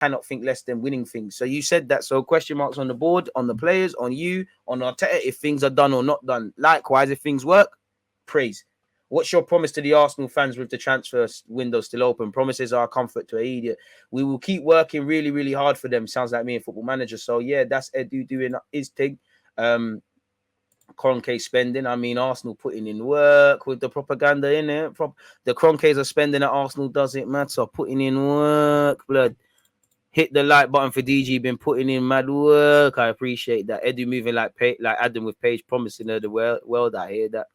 cannot think less than winning things. So you said that. So question marks on the board, on the players, on you, on Arteta, if things are done or not done. Likewise, if things work, praise. What's your promise to the Arsenal fans with the transfer window still open? Promises are a comfort to an idiot. We will keep working really, really hard for them. Sounds like me and Football Manager. So yeah, that's Edu doing his thing. Kroenke spending. I mean, Arsenal putting in work with the propaganda in it. The Kroenkes are spending at Arsenal doesn't matter. Putting in work, blood. Hit the like button for DG. Been putting in mad work. I appreciate that. Edu moving like Adam with Paige, promising her the world. I hear that.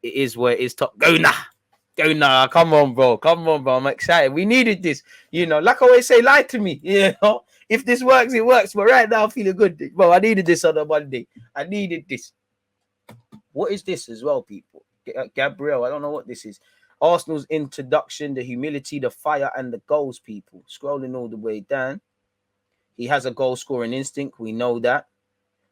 It is where it is. Top. Go now. Come on, bro. I'm excited. We needed this. You know, like I always say, lie to me. You know, if this works, it works. But right now, I'm feeling good. Bro, I needed this on a Monday. I needed this. What is this as well, people? Gabriel, I don't know what this is. Arsenal's introduction, the humility, the fire, and the goals, people. Scrolling all the way down. He has a goal-scoring instinct. We know that.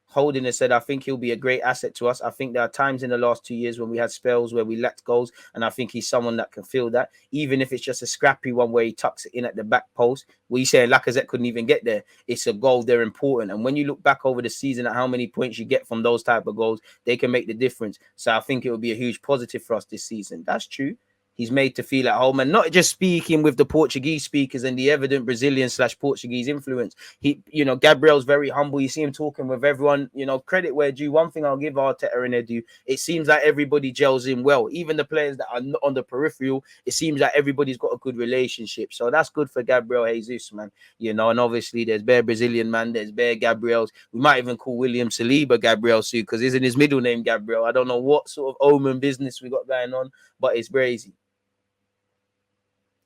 Holding has said, I think he'll be a great asset to us. I think there are times in the last 2 years when we had spells where we lacked goals, and I think he's someone that can fill that, even if it's just a scrappy one where he tucks it in at the back post. We say Lacazette couldn't even get there. It's a goal. They're important. And when you look back over the season at how many points you get from those type of goals, they can make the difference. So I think it will be a huge positive for us this season. That's true. He's made to feel at home, and not just speaking with the Portuguese speakers and the evident Brazilian/Portuguese influence. Gabriel's very humble. You see him talking with everyone. Credit where due. One thing I'll give Arteta and Edu, it seems like everybody gels in well. Even the players that are not on the peripheral, it seems like everybody's got a good relationship. So that's good for Gabriel Jesus, man. And obviously there's bare Brazilian, man. There's bare Gabriels. We might even call William Saliba Gabriel soon because isn't his middle name Gabriel? I don't know what sort of omen business we got going on, but it's crazy.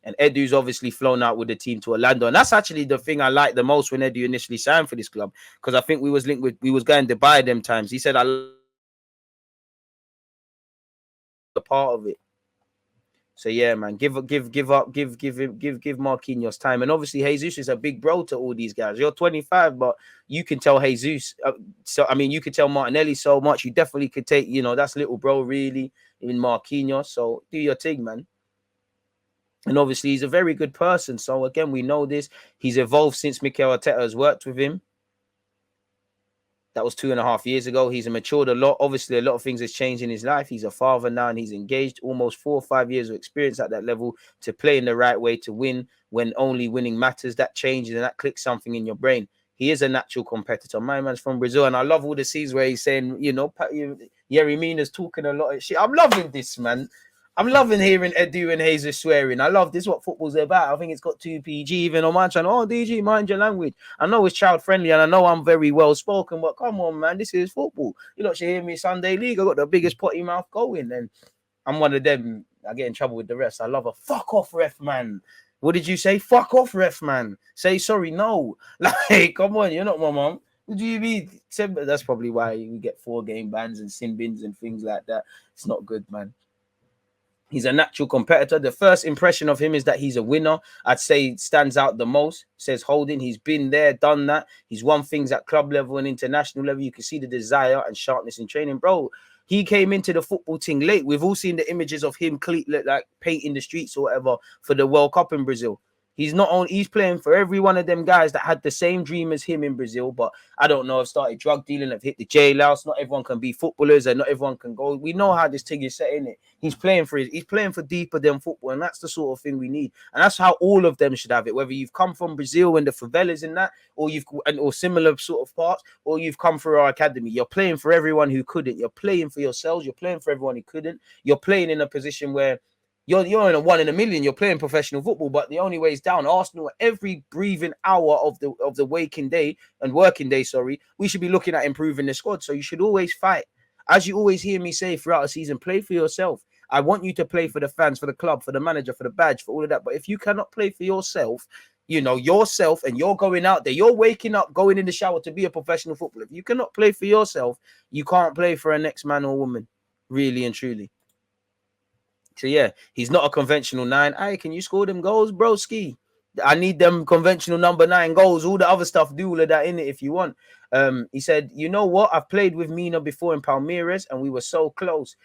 And Edu's obviously flown out with the team to Orlando. And that's actually the thing I like the most when Edu initially signed for this club. Because I think we was going to Dubai them times. He said, I love the part of it. So yeah, man, give Marquinhos time. And obviously Jesus is a big bro to all these guys. You're 25, but you can tell Jesus. You can tell Martinelli so much. You definitely could take, that's little bro really in Marquinhos. So do your thing, man. And obviously, he's a very good person. So, again, we know this. He's evolved since Mikel Arteta has worked with him. That was 2.5 years ago. He's matured a lot. Obviously, a lot of things has changed in his life. He's a father now and he's engaged. Almost 4 or 5 years of experience at that level to play in the right way, to win when only winning matters. That changes and that clicks something in your brain. He is a natural competitor. My man's from Brazil. And I love all the scenes where he's saying, Yerry Mina's talking a lot of shit. I'm loving this, man. I'm loving hearing Edu and Jesus swearing. I love this, what football's about. I think it's got 2 PG even on my channel. Oh, DG, mind your language. I know it's child friendly and I know I'm very well spoken, but come on, man, this is football. You lot should hear me Sunday League. I got the biggest potty mouth going, and I'm one of them. I get in trouble with the refs. I love a fuck off ref, man. What did you say? Fuck off ref, man. Say sorry, no. Like, come on, you're not my mom. What do you mean? That's probably why we get 4-game bans and sin bins and things like that. It's not good, man. He's a natural competitor. The first impression of him is that he's a winner. I'd say stands out the most. Says Holding. He's been there, done that. He's won things at club level and international level. You can see the desire and sharpness in training. Bro, he came into the football thing late. We've all seen the images of him like painting the streets or whatever for the World Cup in Brazil. He's playing for every one of them guys that had the same dream as him in Brazil, but I don't know, have started drug dealing, have hit the jailhouse. Not everyone can be footballers and not everyone can go. We know how this thing is set in it. He's playing for deeper than football, and that's the sort of thing we need. And that's how all of them should have it. Whether you've come from Brazil and the favelas and that, or similar sort of parts, or you've come through our academy. You're playing for everyone who couldn't. You're playing for yourselves. You're playing for everyone who couldn't. You're playing in a position where You're in a 1 in a million. You're playing professional football, but the only way is down. Arsenal, every breathing hour of the waking day and working day, we should be looking at improving the squad. So you should always fight. As you always hear me say throughout the season, play for yourself. I want you to play for the fans, for the club, for the manager, for the badge, for all of that. But if you cannot play for yourself, and you're going out there, you're waking up, going in the shower to be a professional footballer. If you cannot play for yourself, you can't play for a next man or woman, really and truly. So, yeah, he's not a conventional 9. Hey, can you score them goals, broski? I need them conventional number 9 goals. All the other stuff, do all of that in it if you want. He said, you know what? I've played with Mina before in Palmeiras, and we were so close.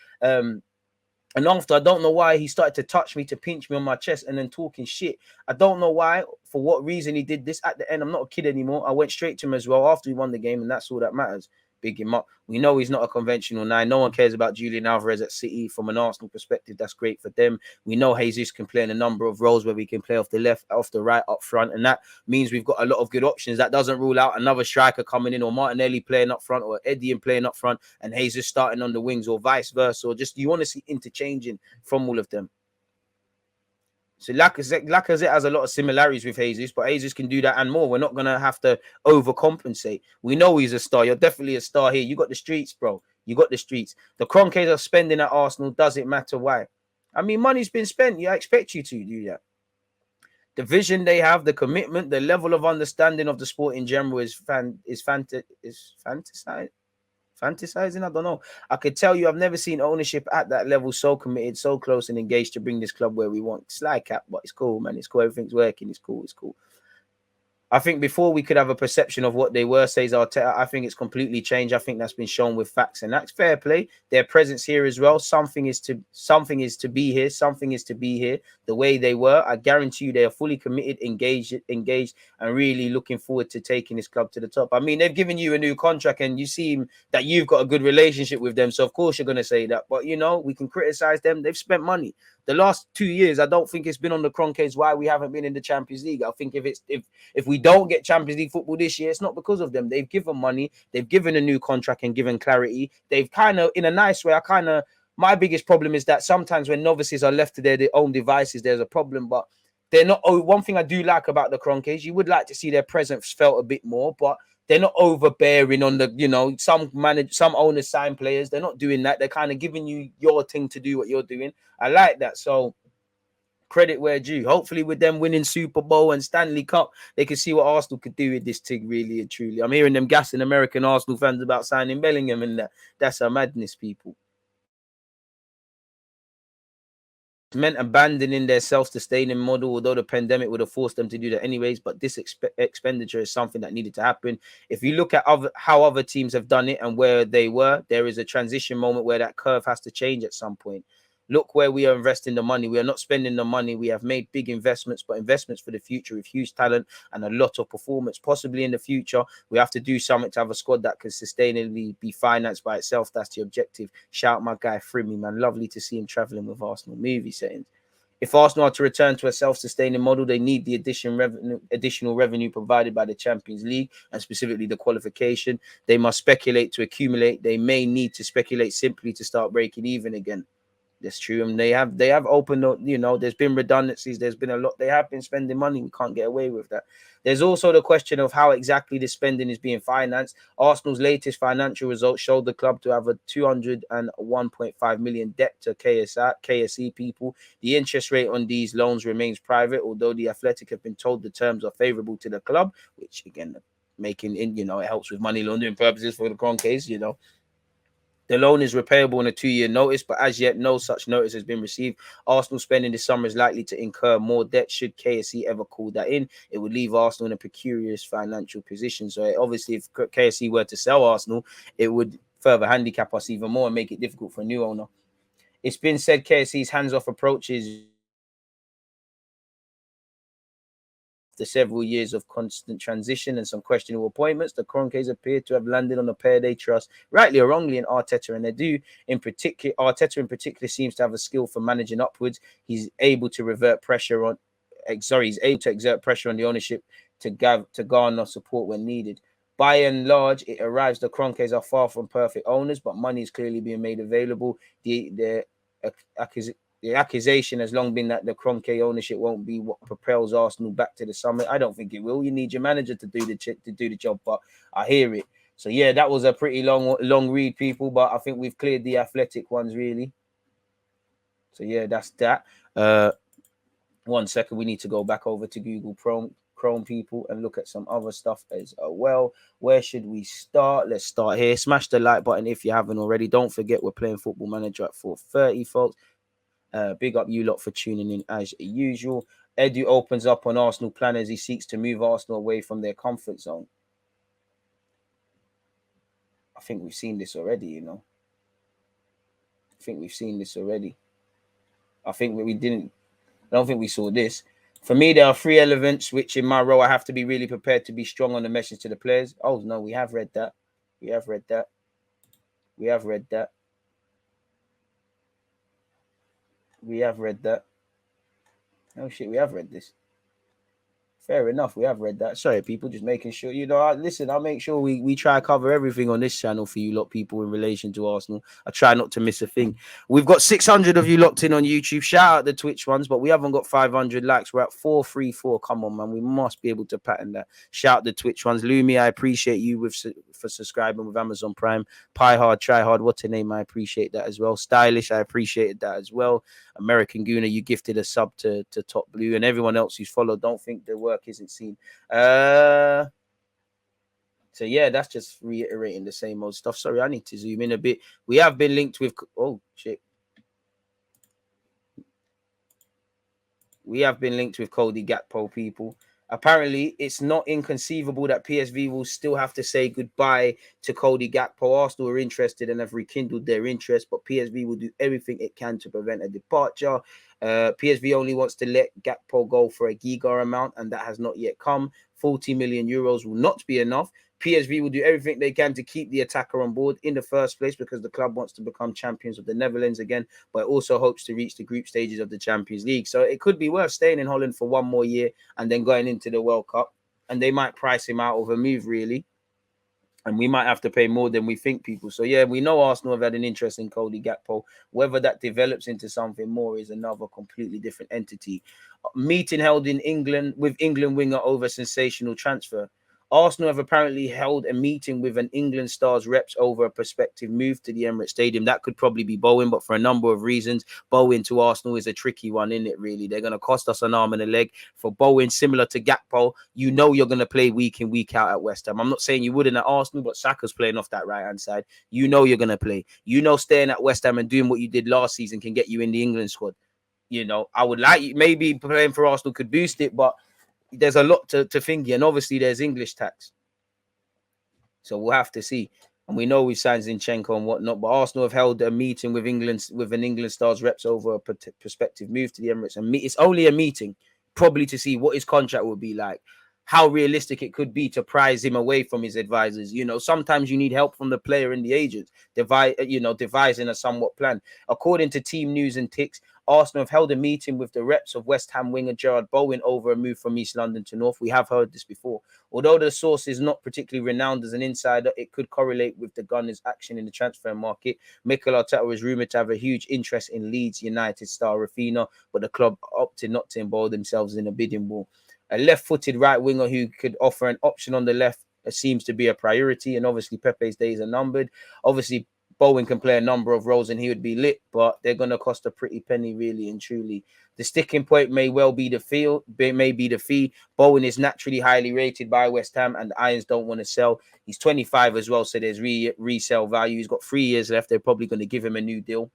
And after, I don't know why he started to touch me, to pinch me on my chest, and then talking shit. I don't know why, for what reason he did this. At the end, I'm not a kid anymore. I went straight to him as well after he won the game, and that's all that matters. Big him up. We know he's not a conventional nine. No one cares about Julian Alvarez at City. From an Arsenal perspective, that's great for them. We know Jesus can play in a number of roles where we can play off the left, off the right, up front, and that means we've got a lot of good options. That doesn't rule out another striker coming in, or Martinelli playing up front, or Eddie and playing up front, and Jesus starting on the wings, or vice versa. Or just, you want to see interchanging from all of them. So Lacazette has a lot of similarities with Jesus, but Jesus can do that and more. We're not going to have to overcompensate. We know he's a star. You're definitely a star here. You got the streets, bro. You got the streets. The Kroenkes are spending at Arsenal. Doesn't matter why. I mean, money's been spent. Yeah, I expect you to do that. The vision they have, the commitment, the level of understanding of the sport in general is fantasized. Fantasizing, I don't know. I could tell you I've never seen ownership at that level so committed, so close and engaged to bring this club where we want. It's like cap, but it's cool, man. It's cool. Everything's working. It's cool. It's cool. I think before we could have a perception of what they were, says Arteta, I think it's completely changed. I think that's been shown with facts, and that's fair play. Their presence here as well. Something is to be here. Something is to be here. The way they were, I guarantee you, they are fully committed, engaged, and really looking forward to taking this club to the top. I mean, they've given you a new contract, and you seem that you've got a good relationship with them, so of course you're going to say that. But you know, we can criticize them. They've spent money. The last 2 years, I don't think it's been on the Kroenkes why we haven't been in the Champions League. I think if we don't get Champions League football this year, it's not because of them. They've given money, they've given a new contract and given clarity. They've kind of, in a nice way, my biggest problem is that sometimes when novices are left to their own devices, there's a problem. But they're not. Oh, one thing I do like about the Kroenkes, you would like to see their presence felt a bit more, but they're not overbearing on the, some owners sign players. They're not doing that. They're kind of giving you your thing to do what you're doing. I like that. So credit where due. Hopefully with them winning Super Bowl and Stanley Cup, they can see what Arsenal could do with this thing, really and truly. I'm hearing them gassing American Arsenal fans about signing Bellingham, and that's a madness, people. Meant abandoning their self-sustaining model, although the pandemic would have forced them to do that anyways. But this expenditure is something that needed to happen. If you look at how other teams have done it and where they were, there is a transition moment where that curve has to change at some point. Look where we are investing the money. We are not spending the money. We have made big investments, but investments for the future with huge talent and a lot of performance. Possibly in the future, we have to do something to have a squad that can sustainably be financed by itself. That's the objective. Shout my guy Frimmy, man. Lovely to see him traveling with Arsenal movie settings. If Arsenal are to return to a self-sustaining model, they need the additional revenue provided by the Champions League, and specifically the qualification. They must speculate to accumulate. They may need to speculate simply to start breaking even again. That's true. And they have opened up, there's been redundancies. There's been a lot. They have been spending money. We can't get away with that. There's also the question of how exactly this spending is being financed. Arsenal's latest financial results showed the club to have a 201.5 million debt to KSE people. The interest rate on these loans remains private, although the Athletic have been told the terms are favorable to the club, which again, it helps with money laundering purposes for the Kroenkes, The loan is repayable on a 2-year notice, but as yet, no such notice has been received. Arsenal spending this summer is likely to incur more debt should KSE ever call that in. It would leave Arsenal in a precarious financial position. So obviously, if KSE were to sell Arsenal, it would further handicap us even more and make it difficult for a new owner. It's been said KSE's hands-off approach is after several years of constant transition and some questionable appointments, the Kroenkes appear to have landed on a pair they trust, rightly or wrongly, in Arteta and Edu. Arteta in particular seems to have a skill for managing upwards. He's able to exert pressure on the ownership to garner support when needed. By and large, it arrives the Kroenkes are far from perfect owners, but money is clearly being made available. The accusation has long been that the Kroenke ownership won't be what propels Arsenal back to the summit. I don't think it will. You need your manager to do the job, but I hear it. So yeah, that was a pretty long read, people. But I think we've cleared the Athletic ones really. So yeah, that's that. 1 second, we need to go back over to Google Chrome, people, and look at some other stuff as well. Where should we start? Let's start here. Smash the like button if you haven't already. Don't forget we're playing Football Manager at 4:30, folks. Big up you lot for tuning in as usual. Edu opens up on Arsenal plan as he seeks to move Arsenal away from their comfort zone. I think we've seen this already, I think we've seen this already. I think we didn't. I don't think we saw this. For me, there are three elements which, in my role, I have to be really prepared to be strong on the message to the players. Oh no, we have read that. We have read that. We have read that. We have read that. Oh shit, we have read this. Fair enough, we have read that. Sorry, people, just making sure. Listen, I'll make sure we try to cover everything on this channel for you lot, people, in relation to Arsenal. I try not to miss a thing. We've got 600 of you locked in on YouTube. Shout out the Twitch ones, but we haven't got 500 likes. We're at 434. Come on, man. We must be able to pattern that. Shout out the Twitch ones. Lumi, I appreciate you for subscribing with Amazon Prime. Pie Hard, Try Hard, what's her name? I appreciate that as well. Stylish, I appreciated that as well. American Gooner, you gifted a sub to Top Blue, and everyone else who's followed. Don't think the work isn't seen. So yeah, that's just reiterating the same old stuff. Sorry, I need to zoom in a bit. We have been linked with we have been linked with Cody Gakpo, people. Apparently, it's not inconceivable that PSV will still have to say goodbye to Cody Gakpo. Arsenal are interested and have rekindled their interest, but PSV will do everything it can to prevent a departure. PSV only wants to let Gakpo go for a giga amount, and that has not yet come. 40 million euros will not be enough. PSV will do everything they can to keep the attacker on board in the first place because the club wants to become champions of the Netherlands again, but also hopes to reach the group stages of the Champions League. So it could be worth staying in Holland for one more year and then going into the World Cup. And they might price him out of a move, really. And we might have to pay more than we think, people. So, yeah, we know Arsenal have had an interest in Cody Gakpo. Whether that develops into something more is another completely different entity. Meeting held in England with England winger over sensational transfer. Arsenal have apparently held a meeting with an England Stars reps over a prospective move to the Emirates Stadium. That could probably be Bowen, but for a number of reasons, Bowen to Arsenal is a tricky one, isn't it, really? They're going to cost us an arm and a leg. For Bowen, similar to Gakpo, you know you're going to play week in, week out at West Ham. I'm not saying you wouldn't at Arsenal, but Saka's playing off that right-hand side. You know you're going to play. You know staying at West Ham and doing what you did last season can get you in the England squad. You know, I would like you, maybe playing for Arsenal could boost it, but there's a lot to think, and obviously there's English tax. So we'll have to see. And we know we signed Zinchenko and whatnot, but Arsenal have held a meeting with an England Stars reps over a prospective move to the Emirates. And it's only a meeting, probably to see what his contract would be like, how realistic it could be to prize him away from his advisors. You know, sometimes you need help from the player and the agent, devising a somewhat plan. According to Team News and Ticks, Arsenal have held a meeting with the reps of West Ham winger Jarrod Bowen over a move from East London to North. We have heard this before. Although the source is not particularly renowned as an insider, it could correlate with the Gunners' action in the transfer market. Mikel Arteta is rumoured to have a huge interest in Leeds United star Rafinha, but the club opted not to involve themselves in a bidding war. A left-footed right winger who could offer an option on the left seems to be a priority, and obviously Pepe's days are numbered. Obviously, Bowen can play a number of roles and he would be lit, but they're going to cost a pretty penny, really and truly. The sticking point may well be the fee. Bowen is naturally highly rated by West Ham, and the Irons don't want to sell. He's 25 as well, so there's resale value. He's got 3 years left. They're probably going to give him a new deal.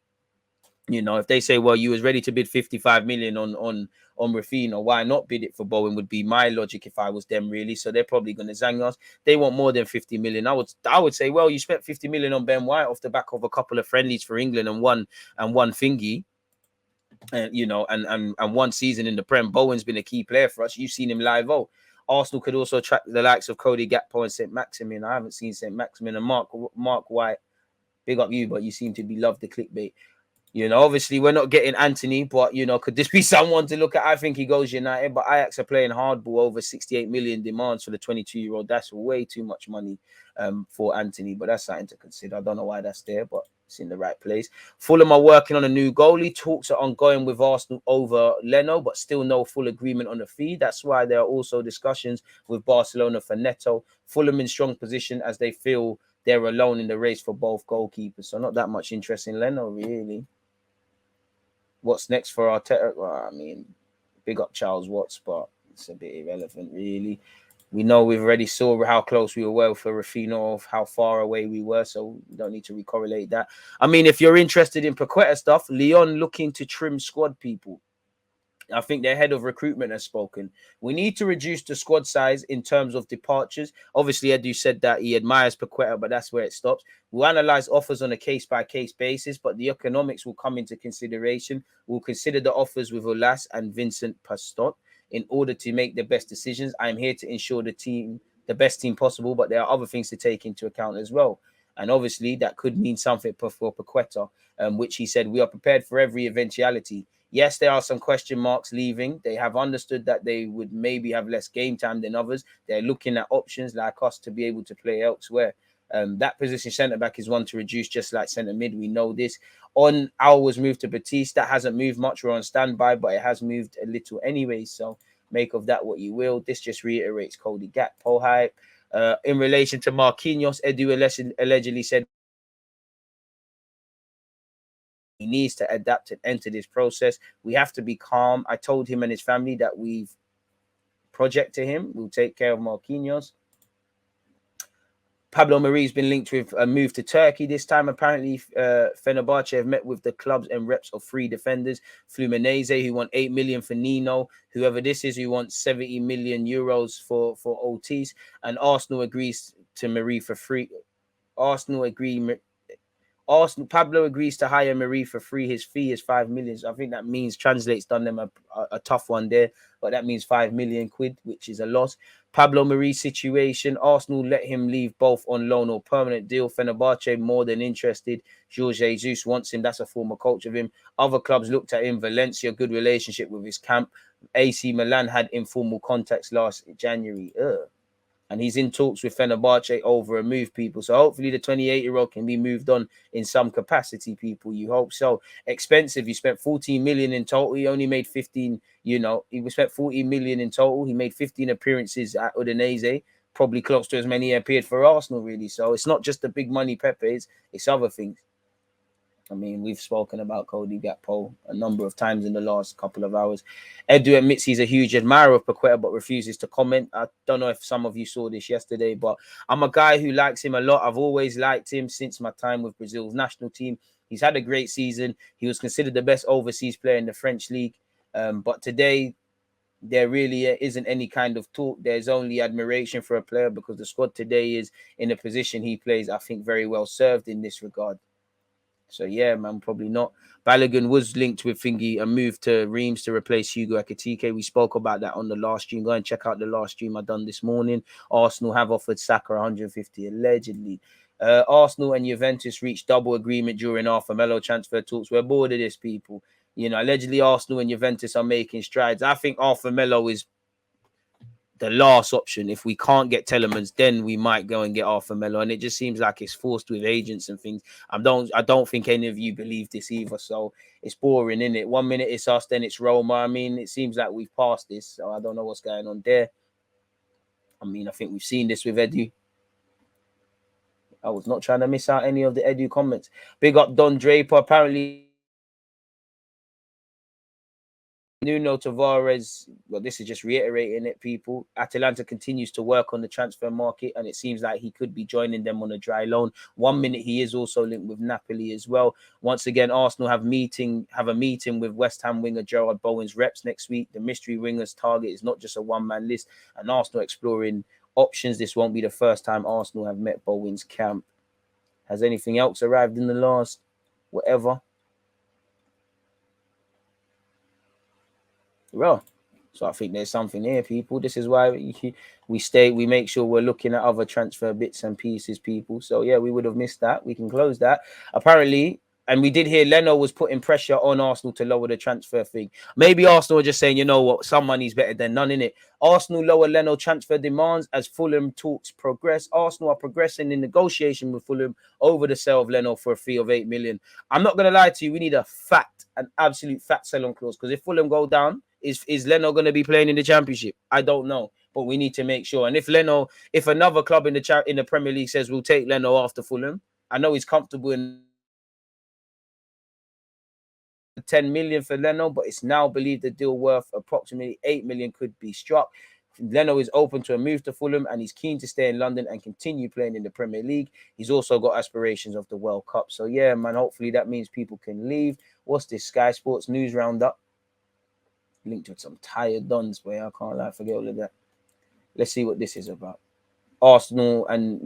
You know, if they say, well, you was ready to bid 55 million on Rafinha, why not bid it for Bowen would be my logic if I was them, really. So they're probably going to zang us. They want more than 50 million. I would say, well, you spent 50 million on Ben White off the back of a couple of friendlies for England and one thingy. And one season in the Prem. Bowen's been a key player for us. You've seen him live. Arsenal could also attract the likes of Cody Gakpo and St. Maximin. I haven't seen St. Maximin and Mark White. Big up you, but you seem to be love the clickbait. You know, obviously we're not getting Anthony, but you know, could this be someone to look at? I think he goes United, but Ajax are playing hardball over 68 million demands for the 22-year-old. That's way too much money for Anthony, but that's something to consider. I don't know why that's there, but it's in the right place. Fulham are working on a new goalie. Talks are ongoing with Arsenal over Leno, but still no full agreement on the fee. That's why there are also discussions with Barcelona for Neto. Fulham in strong position as they feel they're alone in the race for both goalkeepers. So not that much interest in Leno, really. What's next for Arteta? Well, I mean, big up Charles Watts, but it's a bit irrelevant, really. We know we've already saw how close we were for Rafinha, of how far away we were, so we don't need to recorrelate that. I mean, if you're interested in Paqueta stuff, Lyon looking to trim squad, people. I think their head of recruitment has spoken. We need to reduce the squad size in terms of departures. Obviously, Edu said that he admires Paqueta, but that's where it stops. We'll analyze offers on a case-by-case basis, but the economics will come into consideration. We'll consider the offers with Olas and Vincent Pastot in order to make the best decisions. I am here to ensure the best team possible, but there are other things to take into account as well. And obviously, that could mean something for Paqueta, which he said, we are prepared for every eventuality. Yes, there are some question marks leaving. They have understood that they would maybe have less game time than others. They're looking at options like us to be able to play elsewhere. That position centre back is one to reduce, just like centre mid. We know this. On was moved to Batiste. That hasn't moved much. We're on standby, but it has moved a little anyway. So make of that what you will. This just reiterates Cody Gakpo hype. In relation to Marquinhos, Edu allegedly said he needs to adapt and enter this process. We have to be calm. I told him and his family that we've projected him. We'll take care of Marquinhos. Pablo Mari's been linked with a move to Turkey this time. Apparently, Fenerbahce have met with the clubs and reps of 3 defenders. Fluminense, who want 8 million for Nino. Whoever this is, who wants 70 million euros for Otis. And Arsenal agrees to Marie for free. Pablo agrees to hire Marie for free. His fee is 5 million. So I think that means translates done them a tough one there, but that means 5 million quid, which is a loss. Pablo Marie's situation. Arsenal let him leave both on loan or permanent deal. Fenerbahce more than interested. Jarrod Jesus wants him. That's a former coach of him. Other clubs looked at him. Valencia, good relationship with his camp. AC Milan had informal contacts last January. And he's in talks with Fenerbahce over a move, people. So hopefully the 28-year-old can be moved on in some capacity, people. You hope so. Expensive. You spent 14 million in total. He only made 15, he spent 14 million in total. He made 15 appearances at Udinese, probably close to as many he appeared for Arsenal, really. So it's not just the big money Pepe, it's other things. I mean, we've spoken about Cody Gakpo a number of times in the last couple of hours. Edu admits he's a huge admirer of Paqueta, but refuses to comment. I don't know if some of you saw this yesterday, but I'm a guy who likes him a lot. I've always liked him since my time with Brazil's national team. He's had a great season. He was considered the best overseas player in the French league. But today, there really isn't any kind of talk. There's only admiration for a player because the squad today is in a position he plays, I think, very well served in this regard. So, yeah, man, probably not. Balogun was linked with Thingy, a move to Reims to replace Hugo Ekitike. We spoke about that on the last stream. Go and check out the last stream I done this morning. Arsenal have offered Saka 150 allegedly. Arsenal and Juventus reached double agreement during our Melo transfer talks. We're bored of this, people. Allegedly Arsenal and Juventus are making strides. I think Arthur Melo is the last option. If we can't get Telemans, then we might go and get Arthur Melo. And it just seems like it's forced with agents and things. I don't think any of you believe this either. So it's boring, isn't it? 1 minute it's us, then it's Roma. I mean, it seems like we've passed this. So I don't know what's going on there. I mean, I think we've seen this with Edu. I was not trying to miss out any of the Edu comments. Big up Don Draper. Apparently, Leno and Tavares, well, this is just reiterating it, people. Atalanta continues to work on the transfer market, and it seems like he could be joining them on a dry loan. 1 minute he is also linked with Napoli as well. Once again, Arsenal have a meeting with West Ham winger Jarrod Bowen's reps next week. The mystery winger's target is not just a one-man list, and Arsenal exploring options. This won't be the first time Arsenal have met Bowen's camp. Has anything else arrived in the last whatever? Well, so I think there's something here, people. This is why we make sure we're looking at other transfer bits and pieces, people. So yeah, we would have missed that. We can close that. Apparently, and we did hear Leno was putting pressure on Arsenal to lower the transfer fee. Maybe Arsenal are just saying, you know what, some money's better than none, innit? Arsenal lower Leno transfer demands as Fulham talks progress. Arsenal are progressing in negotiation with Fulham over the sale of Leno for a fee of 8 million. I'm not going to lie to you. We need an absolute fat sell-on clause, because if Fulham go down, is Leno going to be playing in the Championship? I don't know, but we need to make sure. And if another club in the Premier League says we'll take Leno after Fulham, I know he's comfortable in 10 million for Leno, but it's now believed the deal worth approximately 8 million could be struck. Leno is open to a move to Fulham, and he's keen to stay in London and continue playing in the Premier League. He's also got aspirations of the World Cup. So yeah, man, hopefully that means people can leave. What's this? Sky Sports News Roundup. linked with some tired dons, boy. I can't lie, forget all of that. Let's see what this is about. Arsenal and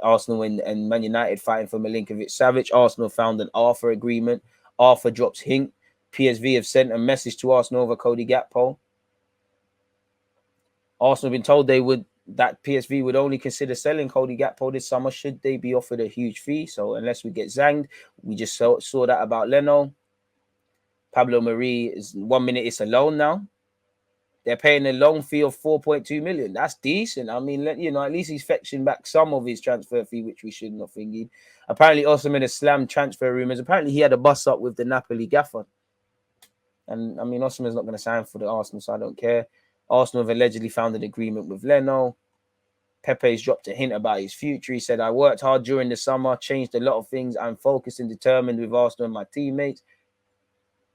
Arsenal and Man United fighting for Milinkovic-Savic. Arsenal found an Arthur agreement. Arthur drops hint. PSV have sent a message to Arsenal over Cody Gakpo. Arsenal have been told that PSV would only consider selling Cody Gakpo this summer should they be offered a huge fee. So unless we get zanged, we just saw that about Leno. Pablo Mari is 1 minute it's a loan now. They're paying a loan fee of 4.2 million. That's decent. I mean, at least he's fetching back some of his transfer fee, which we shouldn't have thinking. Apparently, Osimhen has slammed transfer rumors. Apparently, he had a bust up with the Napoli gaffer. And I mean, Osimhen's not going to sign for the Arsenal, so I don't care. Arsenal have allegedly found an agreement with Leno. Pepe's dropped a hint about his future. He said, I worked hard during the summer, changed a lot of things. I'm focused and determined with Arsenal and my teammates.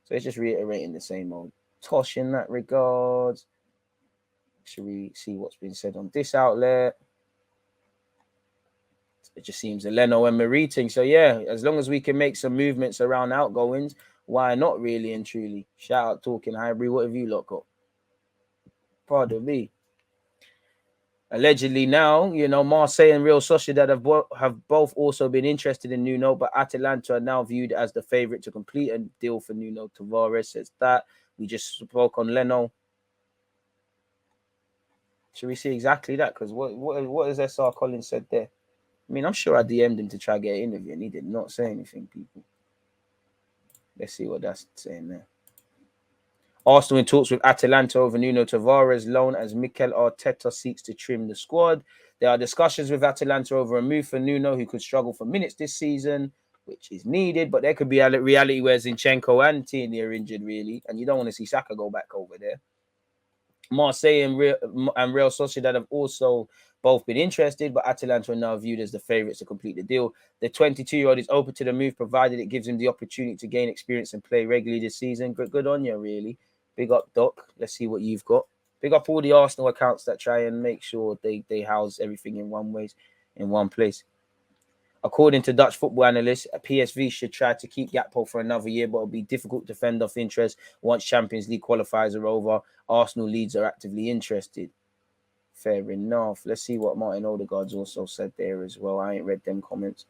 So it's just reiterating the same old tosh in that regard. Should we see what's been said on this outlet? It just seems a Leno and Marie thing. So yeah, as long as we can make some movements around outgoings, why not, really and truly? Shout out Talking Highbury. What have you lot got? Pardon me. Allegedly now, Marseille and Real Sociedad have both also been interested in Nuno, but Atalanta are now viewed as the favourite to complete a deal for Nuno. Tavares says that. We just spoke on Leno. Should we see exactly that? Because what has SR Collins said there? I mean, I'm sure I DM'd him to try to get an interview, and he did not say anything, people. Let's see what that's saying there. Arsenal in talks with Atalanta over Nuno Tavares loan as Mikel Arteta seeks to trim the squad. There are discussions with Atalanta over a move for Nuno, who could struggle for minutes this season, which is needed, but there could be a reality where Zinchenko and Tierney are injured, really, and you don't want to see Saka go back over there. Marseille and Real Sociedad have also both been interested, but Atalanta are now viewed as the favourites to complete the deal. The 22-year-old is open to the move, provided it gives him the opportunity to gain experience and play regularly this season. Good on you, really. Big up, Doc. Let's see what you've got. Big up all the Arsenal accounts that try and make sure they house everything in one place. According to Dutch football analysts, PSV should try to keep Gakpo for another year, but it'll be difficult to fend off interest once Champions League qualifiers are over. Arsenal leads are actively interested. Fair enough. Let's see what Martin Odegaard's also said there as well. I ain't read them comments.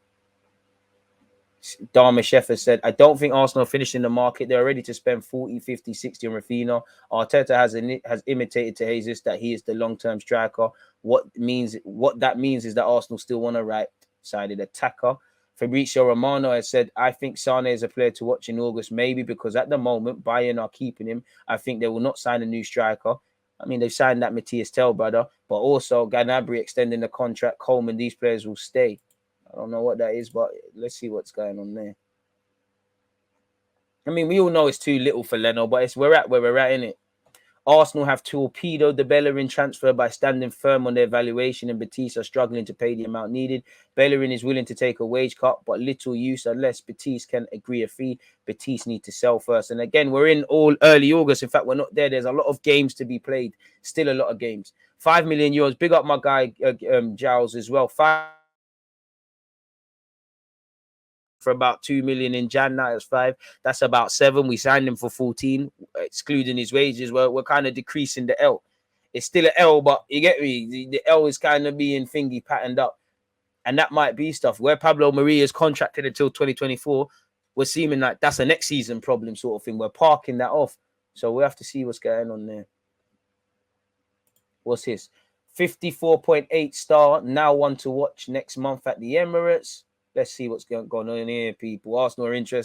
Dharma Sheffer said, I don't think Arsenal finish in the market. They're ready to spend 40, 50, 60 on Rafinha. Arteta has imitated to Jesus that he is the long-term striker. What that means is that Arsenal still want a right-sided attacker. Fabrizio Romano has said, I think Sane is a player to watch in August, maybe because at the moment, Bayern are keeping him. I think they will not sign a new striker. I mean, they've signed that Matthias Tell brother, but also Gnabry extending the contract. Coleman, these players will stay. I don't know what that is, but let's see what's going on there. I mean, we all know it's too little for Leno, but we're at where we're at, innit? Arsenal have torpedoed the Bellerin transfer by standing firm on their valuation, and Betis are struggling to pay the amount needed. Bellerin is willing to take a wage cut, but little use unless Betis can agree a fee. Betis need to sell first. And again, we're in all early August. In fact, we're not there. There's a lot of games to be played. Still a lot of games. 5 million euros. Big up my guy, Giles, as well. For about 2 million in Jan. Now it's 5. That's about 7. We signed him for 14, excluding his wages. We're kind of decreasing the L. It's still an L, but you get me. The L is kind of being thingy patterned up, and that might be stuff where Pablo Maria is contracted until 2024. We're seeming like that's a next season problem sort of thing. We're parking that off, so we have to see what's going on there. What's his 54.8 star? Now one to watch next month at the Emirates. Let's see what's going on here, people. Arsenal are interested.